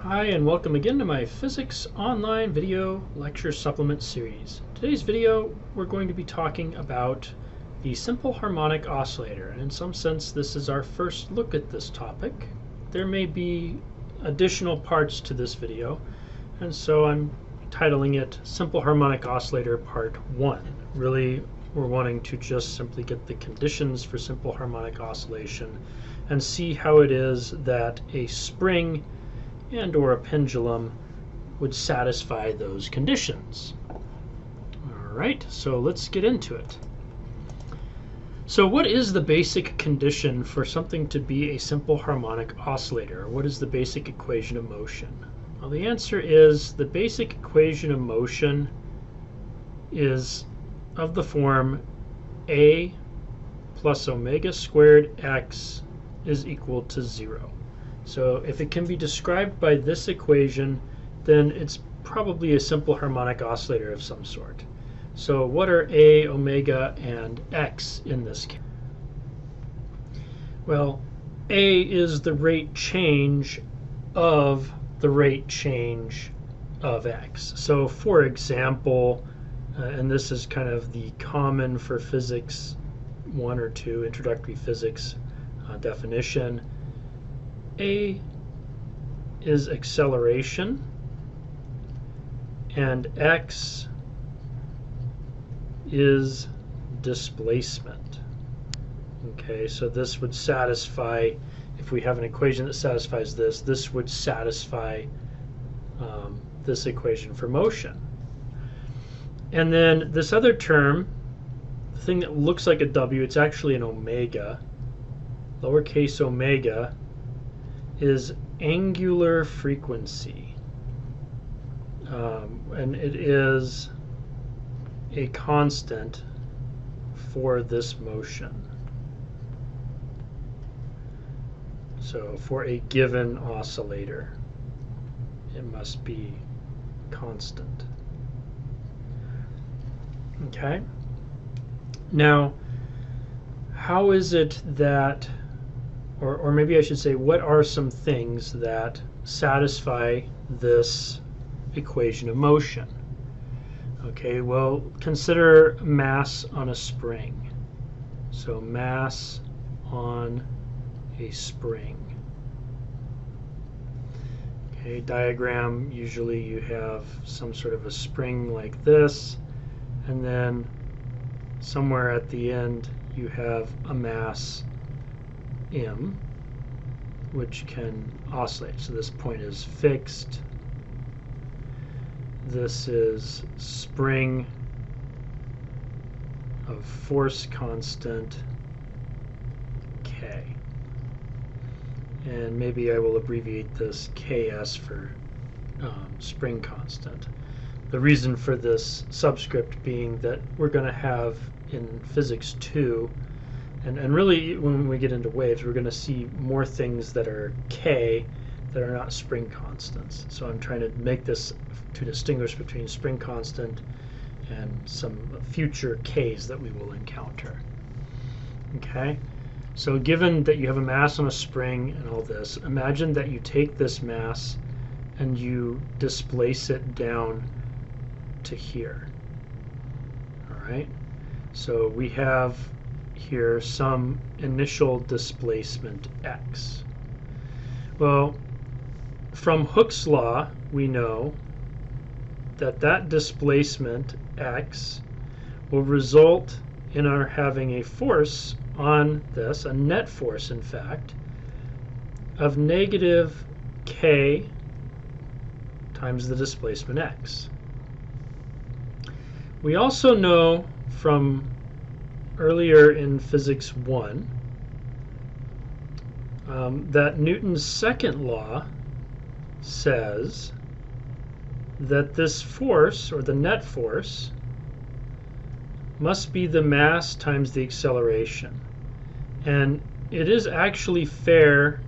Hi, and welcome again to my Physics Online Video Lecture Supplement series. Today's video, we're going to be talking about the simple harmonic oscillator, and in some sense this is our first look at this topic. There may be additional parts to this video, and so I'm titling it Simple Harmonic Oscillator Part 1. Really, we're wanting to just simply get the conditions for simple harmonic oscillation and see how it is that a spring and or a pendulum would satisfy those conditions. Alright, so let's get into it. So what is the basic condition for something to be a simple harmonic oscillator? What is the basic equation of motion? Well, the answer is the basic equation of motion is of the form A plus omega squared x is equal to 0. So if it can be described by this equation, then it's probably a simple harmonic oscillator of some sort. So what are A, omega, and x in this case? Well, A is the rate change of the rate change of x. So for example, and this is kind of the common for physics 1 or 2, introductory physics definition, A is acceleration and x is displacement. Okay, so this would satisfy, if we have an equation that satisfies this, this would satisfy this equation for motion. And then this other term, the thing that looks like a W, it's actually an omega, lowercase omega, is angular frequency, and it is a constant for this motion. So for a given oscillator, it must be constant. Okay? Now, how is it that, or maybe I should say, what are some things that satisfy this equation of motion? Okay, well, consider mass on a spring. So mass on a spring. Okay, diagram, usually you have some sort of a spring like this, and then somewhere at the end you have a mass M, which can oscillate. So this point is fixed. This is spring of force constant K. And maybe I will abbreviate this KS for spring constant. The reason for this subscript being that we're going to have in physics 2, and really when we get into waves, we're going to see more things that are K that are not spring constants. So I'm trying to make this to distinguish between spring constant and some future K's that we will encounter. Okay, so given that you have a mass on a spring and all this, imagine that you take this mass and you displace it down to here. All right, so we have here some initial displacement x. Well, from Hooke's law, we know that that displacement x will result in our having a force on this, a net force in fact, of negative k times the displacement x. We also know from earlier in physics 1 that Newton's second law says that this force, or the net force, must be the mass times the acceleration. And it is actually fair,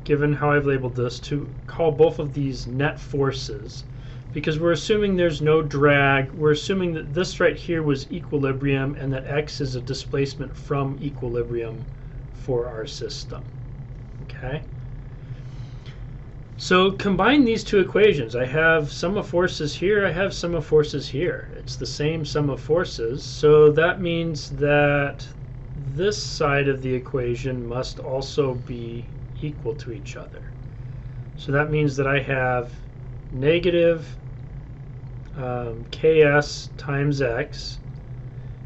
given how I've labeled this, to call both of these net forces, because we're assuming there's no drag. We're assuming that this right here was equilibrium and that x is a displacement from equilibrium for our system. Okay? So combine these two equations. I have sum of forces here, I have sum of forces here. It's the same sum of forces, so that means that this side of the equation must also be equal to each other. So that means that I have negative ks times x,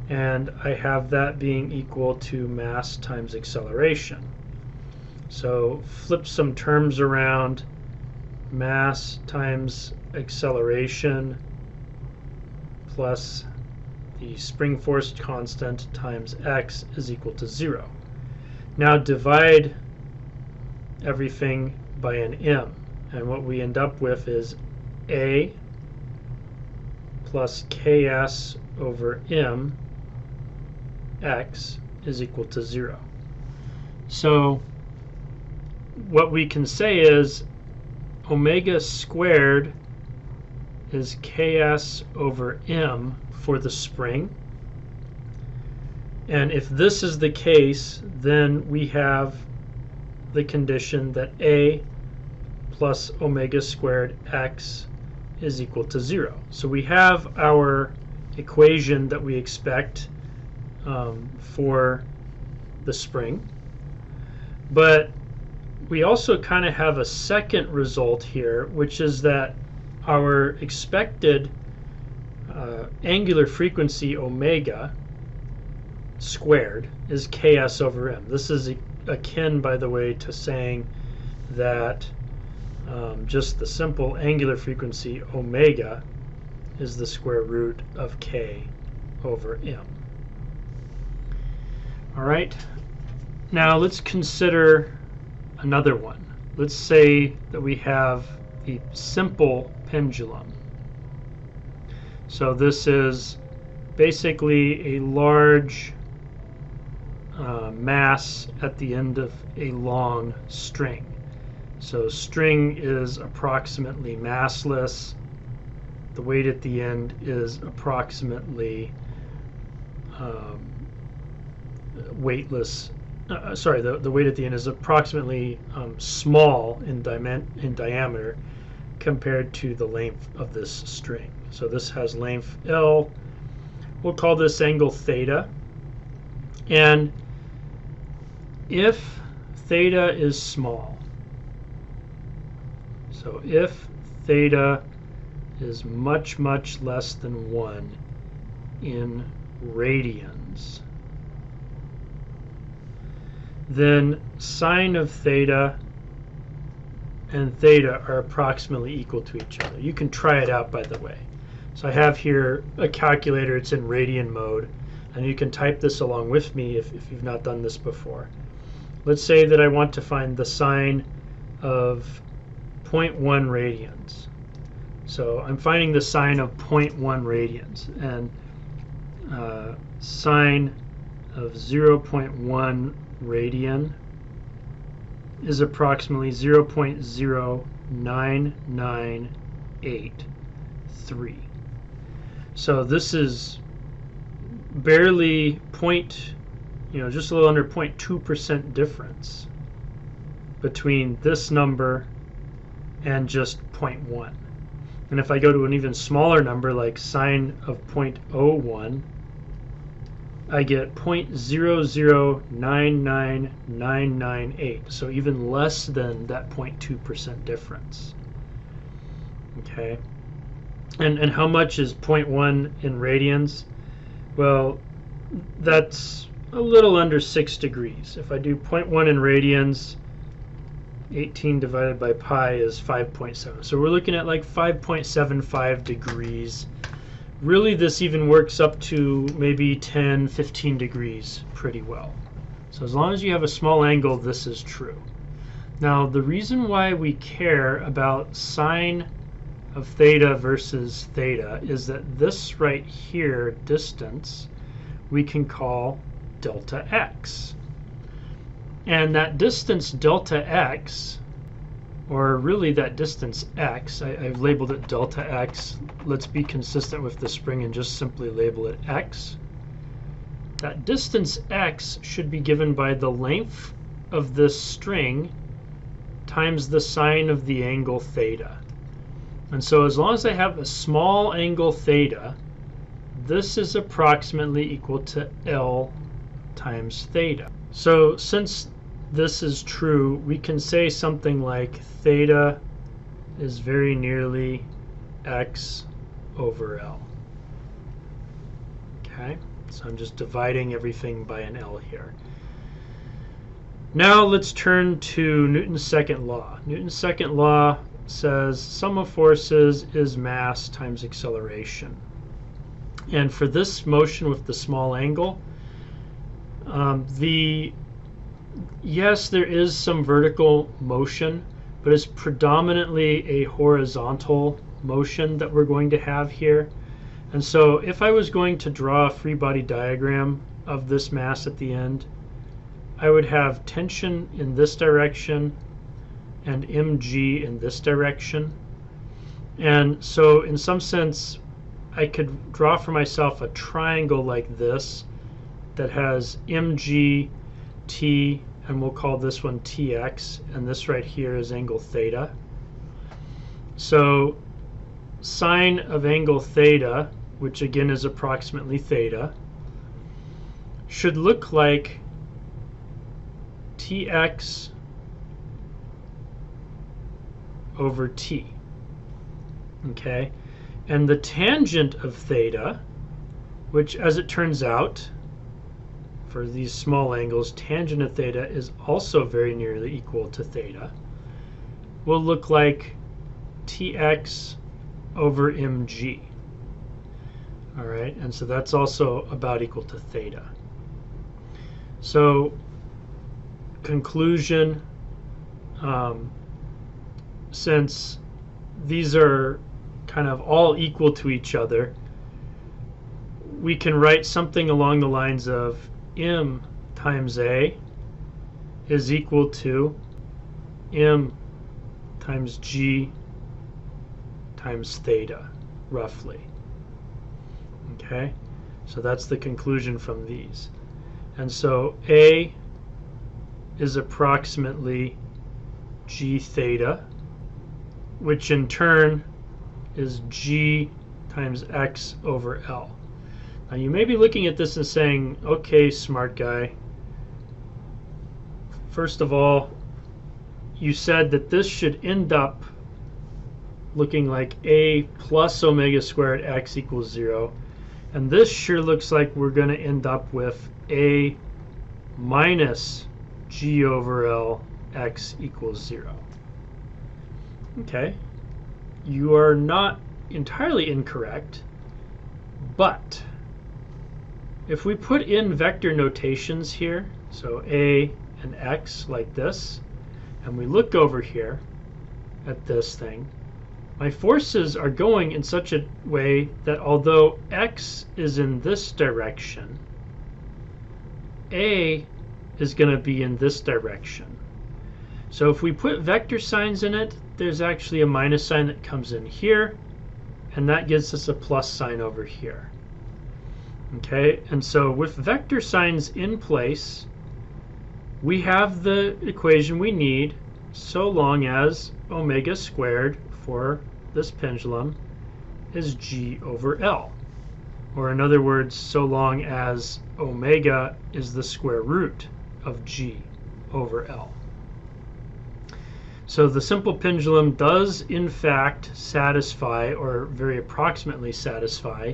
and I have that being equal to mass times acceleration. So flip some terms around. Mass times acceleration plus the spring force constant times x is equal to 0. Now divide everything by an m, and what we end up with is a plus ks over m x is equal to 0. So what we can say is omega squared is ks over m for the spring. And if this is the case, then we have the condition that a plus omega squared x is equal to 0. So we have our equation that we expect for the spring. But we also kind of have a second result here, which is that our expected angular frequency omega squared is ks over m. This is akin, by the way, to saying that just the simple angular frequency omega is the square root of k over m. All right, now let's consider another one. Let's say that we have the simple pendulum. So this is basically a large mass at the end of a long string. So string is approximately massless. The weight at the end is approximately weightless. The weight at the end is approximately small in diameter compared to the length of this string. So this has length L. We'll call this angle theta. And if theta is small, so if theta is much, much less than 1 in radians, then sine of theta and theta are approximately equal to each other. You can try it out, by the way. So I have here a calculator. It's in radian mode, and you can type this along with me if you've not done this before. Let's say that I want to find the sine of 0.1 radians. So I'm finding the sine of 0.1 radians, and sine of 0.1 radian is approximately 0.09983. So this is barely just a little under 0.2% difference between this number and just 0.1. And if I go to an even smaller number like sine of 0.01, I get 0.0099998, so even less than that 0.2% difference. Okay, and how much is 0.1 in radians? Well, that's a little under 6 degrees. If I do 0.1 in radians, 18 divided by pi is 5.7. So we're looking at like 5.75 degrees. Really, this even works up to maybe 10, 15 degrees pretty well. So as long as you have a small angle, this is true. Now, the reason why we care about sine of theta versus theta is that this right here, distance, we can call delta x. And that distance delta x, or really that distance x, I've labeled it delta x. Let's be consistent with the spring and just simply label it x. That distance x should be given by the length of this string times the sine of the angle theta. And so as long as I have a small angle theta, this is approximately equal to L times theta. So since this is true, we can say something like theta is very nearly x over L. Okay, so I'm just dividing everything by an L here. Now let's turn to Newton's second law. Newton's second law says sum of forces is mass times acceleration. And for this motion with the small angle, yes, there is some vertical motion, but it's predominantly a horizontal motion that we're going to have here. And so if I was going to draw a free body diagram of this mass at the end, I would have tension in this direction and mg in this direction. And so in some sense, I could draw for myself a triangle like this that has mg, t, and we'll call this one tx, and this right here is angle theta. So sine of angle theta, which again is approximately theta, should look like tx over t. Okay, and the tangent of theta, which as it turns out, for these small angles, tangent of theta is also very nearly equal to theta, will look like tx over mg. All right, and so that's also about equal to theta. So conclusion, since these are kind of all equal to each other, we can write something along the lines of m times a is equal to m times g times theta, roughly. Okay, so that's the conclusion from these. And so a is approximately g theta, which in turn is g times x over L. Now you may be looking at this and saying, okay, smart guy, first of all, you said that this should end up looking like a plus omega squared x equals 0. And this sure looks like we're going to end up with a minus g over L x equals 0. Okay, you are not entirely incorrect, but if we put in vector notations here, so a and x like this, and we look over here at this thing, my forces are going in such a way that although x is in this direction, a is going to be in this direction. So if we put vector signs in it, there's actually a minus sign that comes in here, and that gives us a plus sign over here. Okay, and so with vector signs in place, we have the equation we need so long as omega squared for this pendulum is g over L. Or in other words, so long as omega is the square root of g over L. So the simple pendulum does in fact satisfy, or very approximately satisfy,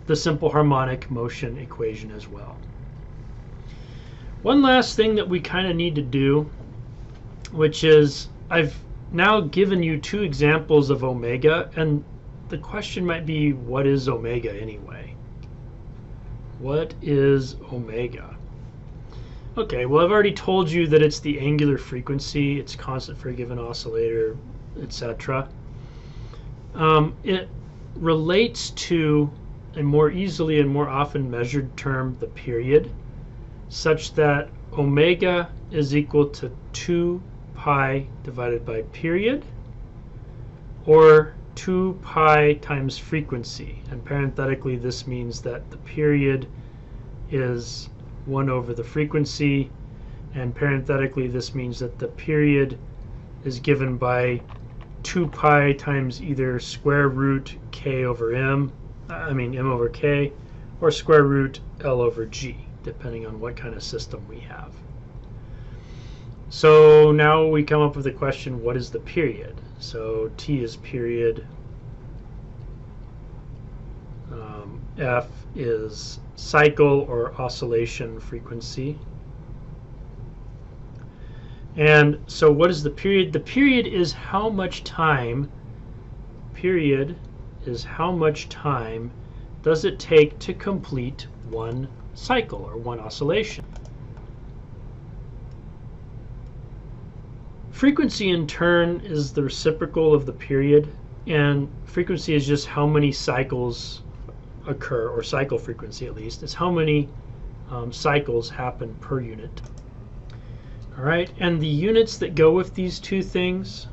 the simple harmonic motion equation as well. One last thing that we kind of need to do, which is I've now given you two examples of omega, and the question might be, what is omega anyway? What is omega? Okay, well, I've already told you that it's the angular frequency, it's constant for a given oscillator, etc. It relates to a more easily and more often measured term, the period, such that omega is equal to 2 pi divided by period, or 2 pi times frequency. And parenthetically, this means that the period is 1 over the frequency, and parenthetically, this means that the period is given by 2 pi times either square root k over m over k, or square root L over G, depending on what kind of system we have. So now we come up with the question, what is the period? So T is period, F is cycle or oscillation frequency. And so what is the period? The period is how much time, does it take to complete one cycle or one oscillation. Frequency in turn is the reciprocal of the period, and frequency is just how many cycles occur, or cycle frequency at least, is how many cycles happen per unit. All right, and the units that go with these two things,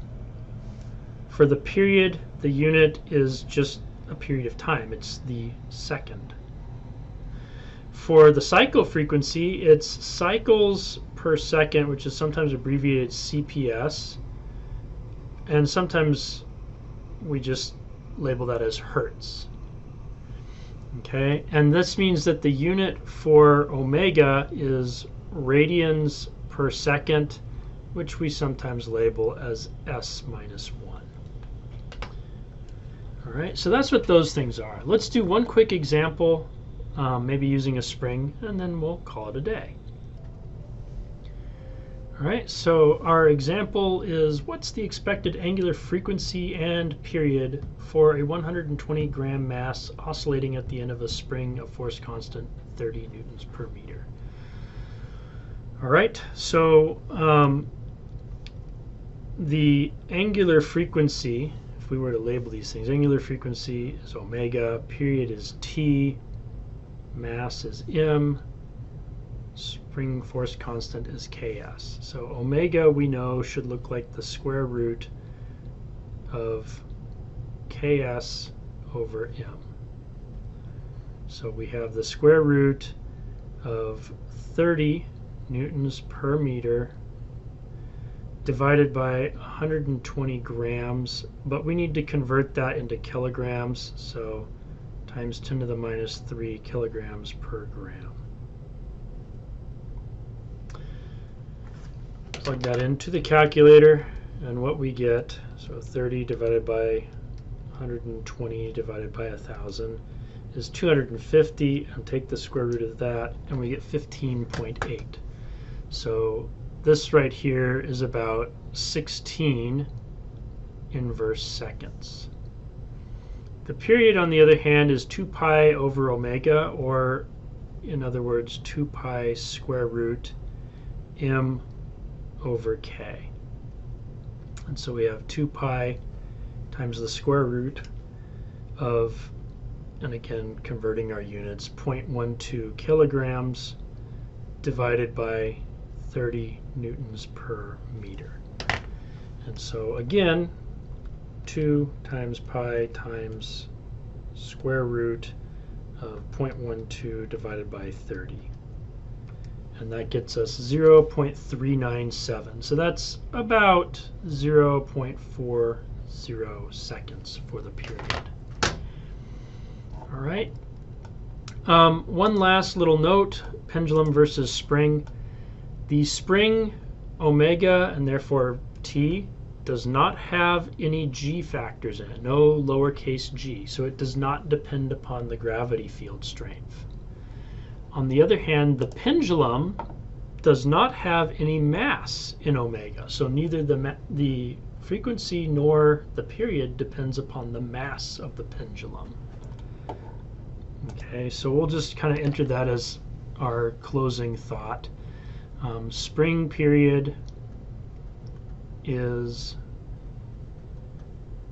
for the period, the unit is just a period of time. It's the second. For the cycle frequency, it's cycles per second, which is sometimes abbreviated CPS, and sometimes we just label that as hertz. Okay, and this means that the unit for omega is radians per second, which we sometimes label as S minus 1. All right, so that's what those things are. Let's do one quick example, maybe using a spring, and then we'll call it a day. All right, so our example is, what's the expected angular frequency and period for a 120 gram mass oscillating at the end of a spring of force constant 30 newtons per meter? All right, so the angular frequency, if we were to label these things, angular frequency is omega, period is T, mass is m, spring force constant is Ks. So omega, we know, should look like the square root of Ks over m. So we have the square root of 30 newtons per meter divided by 120 grams, but we need to convert that into kilograms, so times 10 to the minus 3 kilograms per gram. Plug that into the calculator, and what we get, so 30 divided by 120 divided by 1,000 is 250, and take the square root of that, and we get 15.8. So this right here is about 16 inverse seconds. The period, on the other hand, is 2 pi over omega, or in other words, 2 pi square root m over k. And so we have 2 pi times the square root of, and again converting our units, 0.12 kilograms divided by 30 newtons per meter. And so again, 2 times pi times square root of 0.12 divided by 30. And that gets us 0.397. So that's about 0.40 seconds for the period. All right. One last little note, pendulum versus spring. The spring omega, and therefore T, does not have any g factors in it, no lowercase g, so it does not depend upon the gravity field strength. On the other hand, the pendulum does not have any mass in omega, so neither the frequency nor the period depends upon the mass of the pendulum. Okay, so we'll just kind of enter that as our closing thought. Spring period is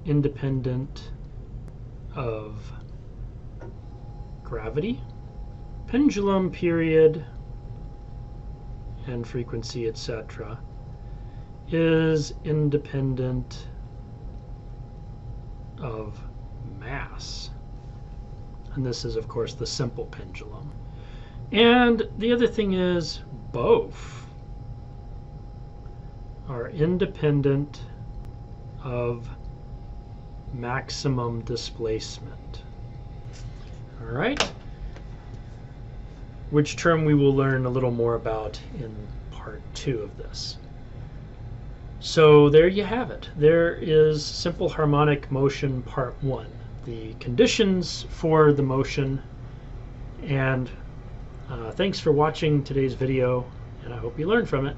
independent of gravity. Pendulum period and frequency, etc., is independent of mass. And this is, of course, the simple pendulum. And the other thing is both. are independent of maximum displacement. All right, which term we will learn a little more about in part 2 of this. So there you have it. There is simple harmonic motion part 1, the conditions for the motion. And thanks for watching today's video, and I hope you learned from it.